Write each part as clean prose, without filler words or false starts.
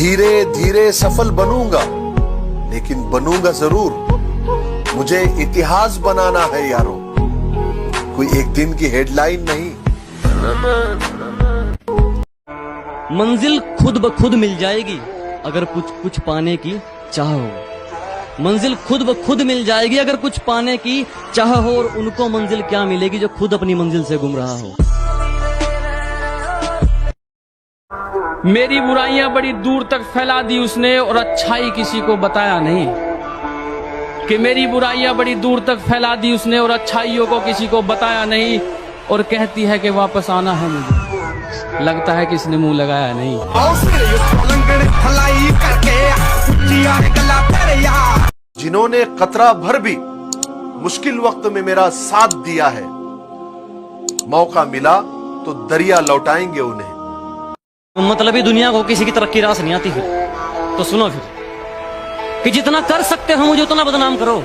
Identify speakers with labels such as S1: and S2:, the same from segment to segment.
S1: धीरे धीरे सफल बनूंगा, लेकिन बनूंगा जरूर। मुझे इतिहास बनाना है यारो, कोई एक दिन की हेडलाइन नहीं।
S2: मंजिल खुद ब खुद मिल जाएगी अगर कुछ पाने की चाह हो। मंजिल खुद ब खुद मिल जाएगी अगर कुछ पाने की चाह हो, और उनको मंजिल क्या मिलेगी जो खुद अपनी मंजिल से गुम रहा हो।
S3: मेरी बुराइयां बड़ी दूर तक फैला दी उसने और अच्छाई किसी को बताया नहीं। कि मेरी बुराइयां बड़ी दूर तक फैला दी उसने और अच्छाइयों को किसी को बताया नहीं। और कहती है कि वापस आना है मुझे, लगता है कि इसने मुंह लगाया नहीं।
S1: जिन्होंने कतरा भर भी मुश्किल वक्त में मेरा साथ दिया है, मौका मिला तो दरिया लौटाएंगे उन्हें।
S2: मतलब ही दुनिया को किसी की तरक्की रास नहीं आती। फिर तो सुनो फिर कि जितना कर सकते हो मुझे उतना बदनाम करो,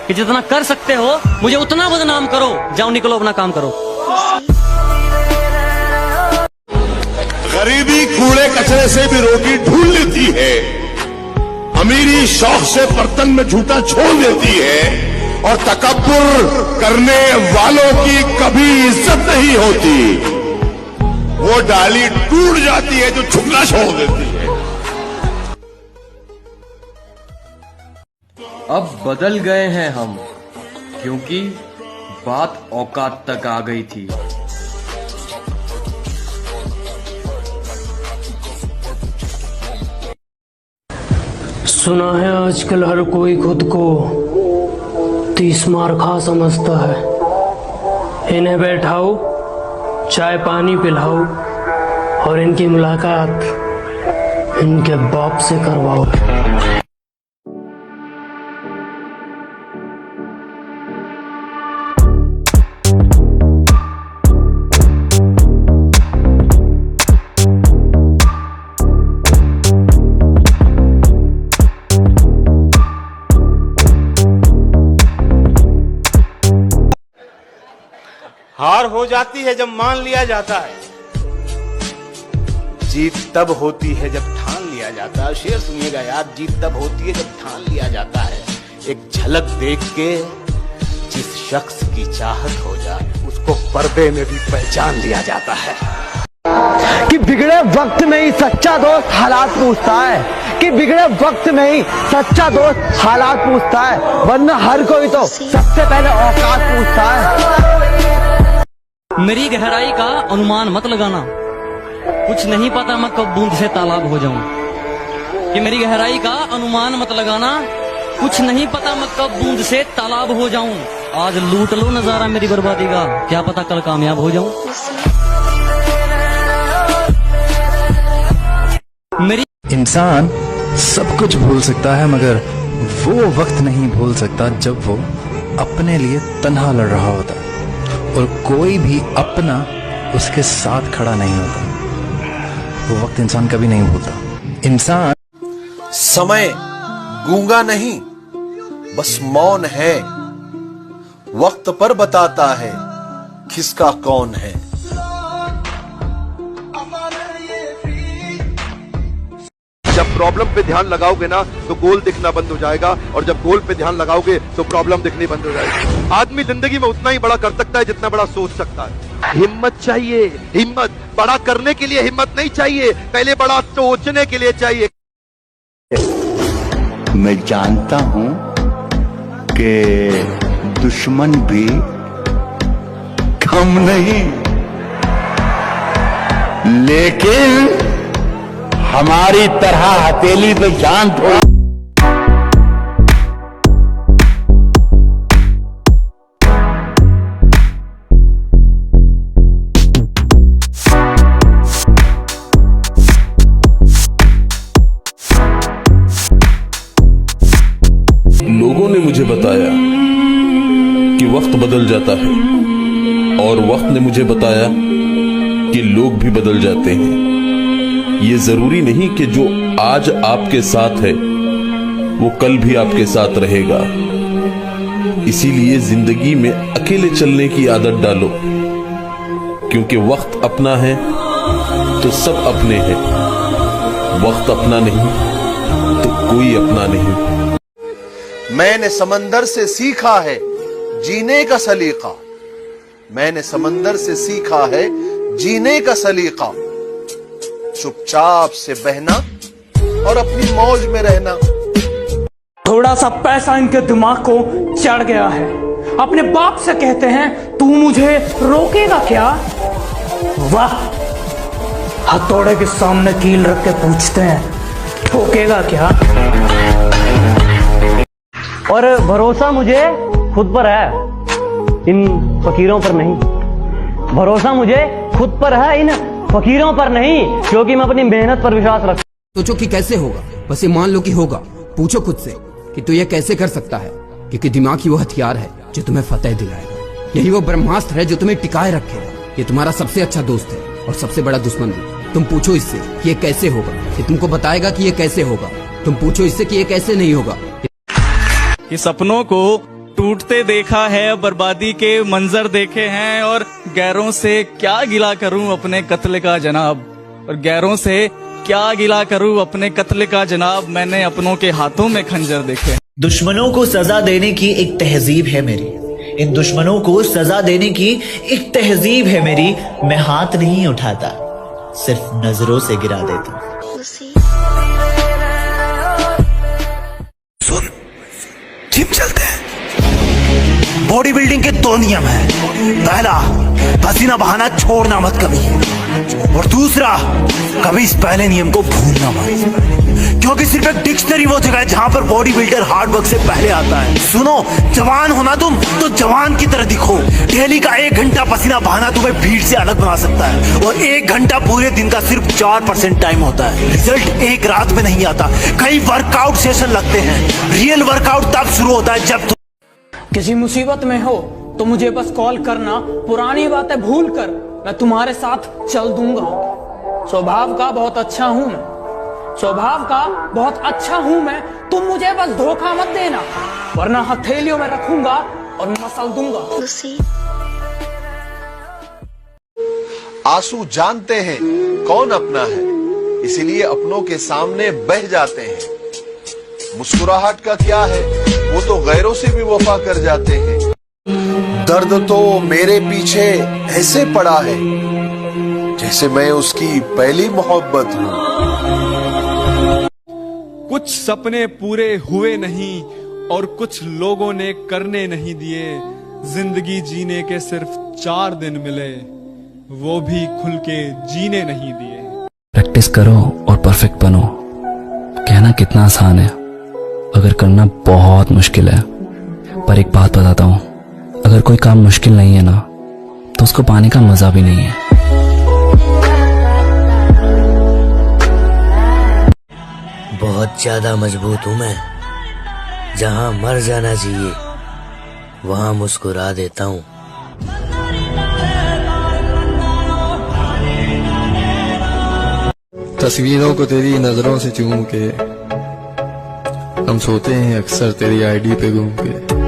S2: कि जितना कर सकते हो मुझे उतना बदनाम करो। जाओ निकलो अपना काम करो।
S4: गरीबी कूड़े कचरे से भी रोटी ढूंढ लेती है, अमीरी शौक से बर्तन में झूठा छोड़ देती है, और तकब्बुर करने वालों की कभी इज्जत नहीं होती। वो डाली टूट जाती है जो झुकना छोड़ देती है।
S5: अब बदल गए हैं हम, क्योंकि बात औकात तक आ गई थी।
S6: सुना है आजकल हर कोई खुद को 30 मार खा समझता है। इन्हें बैठाओ, चाय पानी पिलाओ और इनकी मुलाकात इनके बाप से करवाओ।
S7: हार हो जाती है जब मान लिया जाता है, जीत तब होती है जब ठान लिया जाता है। शेर सुनिएगा यार, जीत तब होती है जब ठान लिया जाता है। एक झलक देख के जिस शख्स की चाहत हो जाए उसको पर्दे में भी पहचान लिया जाता है।
S8: कि बिगड़े वक्त में ही सच्चा दोस्त हालात पूछता है, कि बिगड़े वक्त में ही सच्चा दोस्त हालात पूछता है, वरना हर कोई तो सबसे पहले औकात पूछता है।
S2: मेरी गहराई का अनुमान मत लगाना, कुछ नहीं पता मैं कब बूंद से तालाब हो जाऊं। कि मेरी गहराई का अनुमान मत लगाना, कुछ नहीं पता मैं कब बूंद से तालाब हो जाऊं। आज लूट लो नजारा मेरी बर्बादी का, क्या पता कल कामयाब हो जाऊं। मेरी
S9: इंसान सब कुछ भूल सकता है, मगर वो वक्त नहीं भूल सकता जब वो अपने लिए तन्हा लड़ रहा होता है और कोई भी अपना उसके साथ खड़ा नहीं होता। वो वक्त इंसान कभी नहीं भूलता। इंसान
S1: समय गूंगा नहीं, बस मौन है, वक्त पर बताता है किसका कौन है।
S4: जब प्रॉब्लम पे ध्यान लगाओगे ना तो गोल दिखना बंद हो जाएगा, और जब गोल पे ध्यान लगाओगे तो प्रॉब्लम दिखनी बंद हो जाएगी। आदमी जिंदगी में उतना ही बड़ा कर सकता है जितना बड़ा सोच सकता है। हिम्मत चाहिए, हिम्मत। बड़ा करने के लिए हिम्मत नहीं चाहिए, पहले बड़ा सोचने के लिए चाहिए।
S10: मैं जानता हूं कि दुश्मन भी कम नहीं, लेकिन हमारी तरह हथेली पे जान थोड़ा।
S11: लोगों ने मुझे बताया कि वक्त बदल जाता है, और वक्त ने मुझे बताया कि लोग भी बदल जाते हैं। ये जरूरी नहीं कि जो आज आपके साथ है वो कल भी आपके साथ रहेगा। इसीलिए जिंदगी में अकेले चलने की आदत डालो, क्योंकि वक्त अपना है तो सब अपने हैं। वक्त अपना नहीं तो कोई अपना नहीं।
S1: मैंने समंदर से सीखा है जीने का सलीका, मैंने समंदर से सीखा है जीने का सलीका, चुपचाप से बहना और अपनी मौज में रहना।
S6: थोड़ा सा पैसा इनके दिमाग को चढ़ गया है। अपने बाप से कहते हैं तू मुझे रोकेगा क्या? वाह, हथौड़े के सामने कील रख के पूछते हैं ठोकेगा क्या?
S8: और भरोसा मुझे खुद पर है, इन फकीरों पर नहीं। भरोसा मुझे खुद पर है, इन फकीरों पर नहीं, क्योंकि मैं अपनी मेहनत पर विश्वास रखता हूं।
S12: सोचो कि कैसे होगा, बस ये मान लो कि होगा। पूछो खुद से कि तू ये कैसे कर सकता है, क्योंकि दिमाग ही वो हथियार है जो तुम्हें फतेह दिलाएगा। यही वो ब्रह्मास्त्र है जो तुम्हें टिकाए रखेगा। ये तुम्हारा सबसे अच्छा दोस्त है और सबसे बड़ा दुश्मन भी। तुम पूछो इससे कि ये कैसे होगा, ये तुमको बताएगा कि ये कैसे होगा। तुम पूछो इससे कि ये कैसे नहीं होगा।
S13: कि सपनों को टूटते देखा है, बर्बादी के मंजर देखे हैं, और गैरों से क्या गिला करूं अपने कत्ल का जनाब, और गैरों से क्या गिला करूं अपने कत्ल का जनाब, मैंने अपनों के हाथों में खंजर देखे।
S14: दुश्मनों को सजा देने की एक तहजीब है मेरी, इन दुश्मनों को सजा देने की एक तहजीब है मेरी। मैं हाथ नहीं उठाता, सिर्फ नजरों से गिरा देता हूं।
S15: सुन, जिम चलते हैं। बॉडी बिल्डिंग के 2 नियम है। पहला, पसीना बहाना छोड़ना मत कभी, और दूसरा, कभी इस पहले नियम को भूलना मत, क्योंकि सिर्फ एक डिक्शनरी वो जगह है जहां पर बॉडी बिल्डर हार्ड वर्क से पहले आता है। सुनो, जवान होना तुम तो जवान की तरह दिखो। डेली का 1 घंटा पसीना बहाना तुम्हें भीड़ से अलग बना सकता है, और 1 घंटा पूरे दिन का सिर्फ 4% टाइम होता है। रिजल्ट एक रात में नहीं आता, कई वर्कआउट सेशन लगते हैं। रियल वर्कआउट तब शुरू होता है जब
S6: किसी मुसीबत में हो तो मुझे बस कॉल करना, पुरानी बातें भूल कर मैं तुम्हारे साथ चल दूंगा। स्वभाव का बहुत अच्छा हूं मैं, स्वभाव का बहुत अच्छा हूं मैं। तुम मुझे बस धोखा मत देना, वरना हथेलियों में रखूंगा और मसल दूंगा।
S1: आंसू जानते हैं कौन अपना है, इसीलिए अपनों के सामने बह जाते हैं। मुस्कुराहट का क्या है, वो तो गैरों से भी वफा कर जाते हैं। दर्द तो मेरे पीछे ऐसे पड़ा है जैसे मैं उसकी पहली मोहब्बत हूं।
S16: कुछ सपने पूरे हुए नहीं और कुछ लोगों ने करने नहीं दिए। जिंदगी जीने के सिर्फ 4 दिन मिले, वो भी खुल के जीने नहीं दिए।
S17: प्रैक्टिस करो और परफेक्ट बनो। कहना कितना आसान है, अगर करना बहुत मुश्किल है। पर एक बात बताता हूँ, अगर कोई काम मुश्किल नहीं है ना, तो उसको पाने का मजा भी नहीं है।
S14: बहुत ज्यादा मजबूत हूं मैं, जहां मर जाना चाहिए वहां मुस्कुरा देता हूं।
S9: तस्वीरों को तेरी नजरों से चूम के हम सोते हैं अक्सर तेरी आईडी पे घूम के।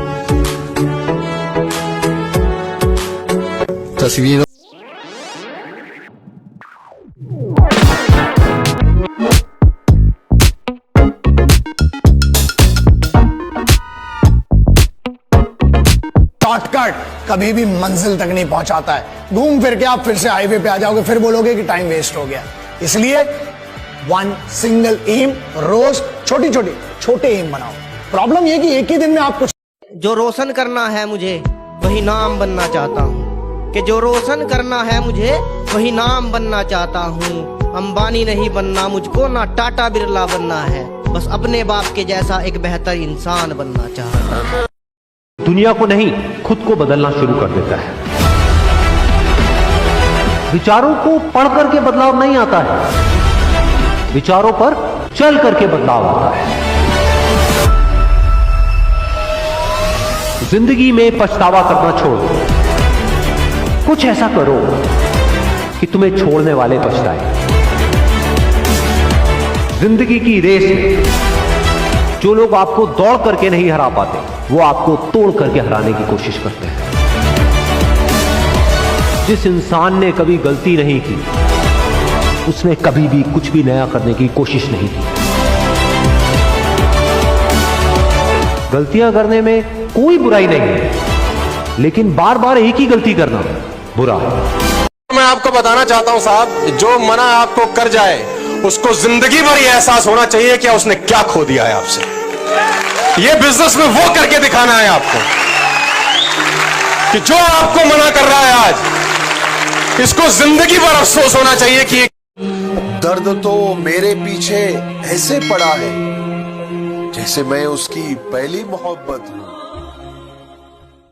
S9: तस्वीरों
S18: शॉर्टकट कभी भी मंजिल तक नहीं पहुंचाता है। घूम फिर के आप फिर से हाईवे पे आ जाओगे, फिर बोलोगे कि टाइम वेस्ट हो गया। इसलिए 1 सिंगल एम, रोज छोटे एम बनाओ। प्रॉब्लम ये कि एक ही दिन में आप कुछ
S19: जो रोशन करना है मुझे वही नाम बनना चाहता हूँ, कि जो रोशन करना है मुझे वही नाम बनना चाहता हूँ। अंबानी नहीं बनना मुझको, ना टाटा बिरला बनना है, बस अपने बाप के जैसा एक बेहतर इंसान बनना चाहता हूँ।
S20: दुनिया को नहीं, खुद को बदलना शुरू कर देता है। विचारों को पढ़ करके बदलाव नहीं आता है, विचारों पर चल करके बदलाव आता है। जिंदगी में पछतावा करना छोड़ दो, कुछ ऐसा करो कि तुम्हें छोड़ने वाले पछताए। जिंदगी की रेस में जो लोग आपको दौड़ करके नहीं हरा पाते, वो आपको तोड़ करके हराने की कोशिश करते हैं। जिस इंसान ने कभी गलती नहीं की, उसने कभी भी कुछ भी नया करने की कोशिश नहीं की। गलतियां करने में कोई बुराई नहीं है, लेकिन बार बार एक ही गलती करना बुरा है।
S21: मैं आपको बताना चाहता हूं साहब, जो मना आपको कर जाए उसको जिंदगी भर यह एहसास होना चाहिए कि उसने क्या खो दिया है आपसे। ये बिजनेस में वो करके दिखाना है आपको कि जो आपको मना कर रहा है आज, इसको जिंदगी भर अफसोस होना चाहिए कि
S1: दर्द तो मेरे पीछे ऐसे पड़ा है जैसे मैं उसकी पहली मोहब्बत हूं।